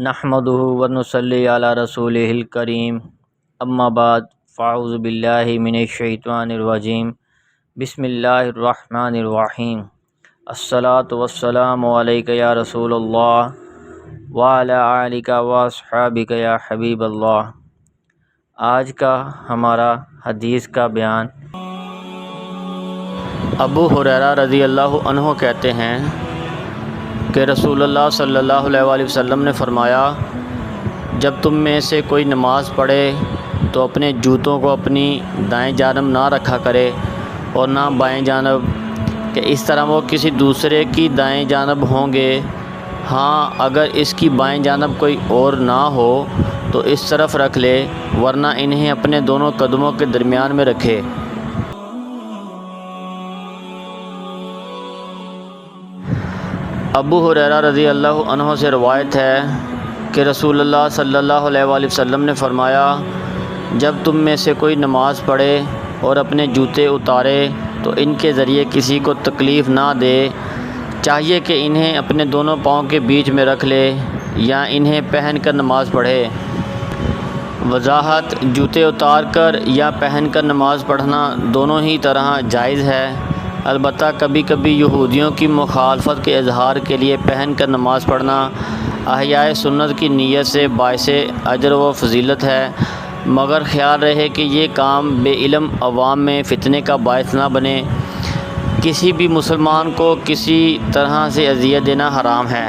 نحمدہ ونصلی علی رسولہ الکریم اما بعد فاعوذ باللہ من الشیطان الرجیم بسم اللہ الرحمن الرحیم الصلاۃ والسلام علیک یا رسول اللہ وعلی آلک واصحابک یا حبیب اللہ۔ آج کا ہمارا حدیث کا بیان ابو ہریرہ رضی اللہ عنہ کہتے ہیں کہ رسول اللہ صلی اللہ علیہ وآلہ وسلم نے فرمایا، جب تم میں سے کوئی نماز پڑھے تو اپنے جوتوں کو اپنی دائیں جانب نہ رکھا کرے اور نہ بائیں جانب، کہ اس طرح وہ کسی دوسرے کی دائیں جانب ہوں گے۔ ہاں، اگر اس کی بائیں جانب کوئی اور نہ ہو تو اس طرف رکھ لے، ورنہ انہیں اپنے دونوں قدموں کے درمیان میں رکھے۔ ابو ہریرہ رضی اللہ عنہ سے روایت ہے کہ رسول اللہ صلی اللہ علیہ وآلہ وسلم نے فرمایا، جب تم میں سے کوئی نماز پڑھے اور اپنے جوتے اتارے تو ان کے ذریعے کسی کو تکلیف نہ دے، چاہیے کہ انہیں اپنے دونوں پاؤں کے بیچ میں رکھ لے یا انہیں پہن کر نماز پڑھے۔ وضاحت: جوتے اتار کر یا پہن کر نماز پڑھنا دونوں ہی طرح جائز ہے، البتہ کبھی کبھی یہودیوں کی مخالفت کے اظہار کے لیے پہن کر نماز پڑھنا احیاء سنت کی نیت سے باعث اجر و فضیلت ہے، مگر خیال رہے کہ یہ کام بے علم عوام میں فتنے کا باعث نہ بنے۔ کسی بھی مسلمان کو کسی طرح سے اذیت دینا حرام ہے۔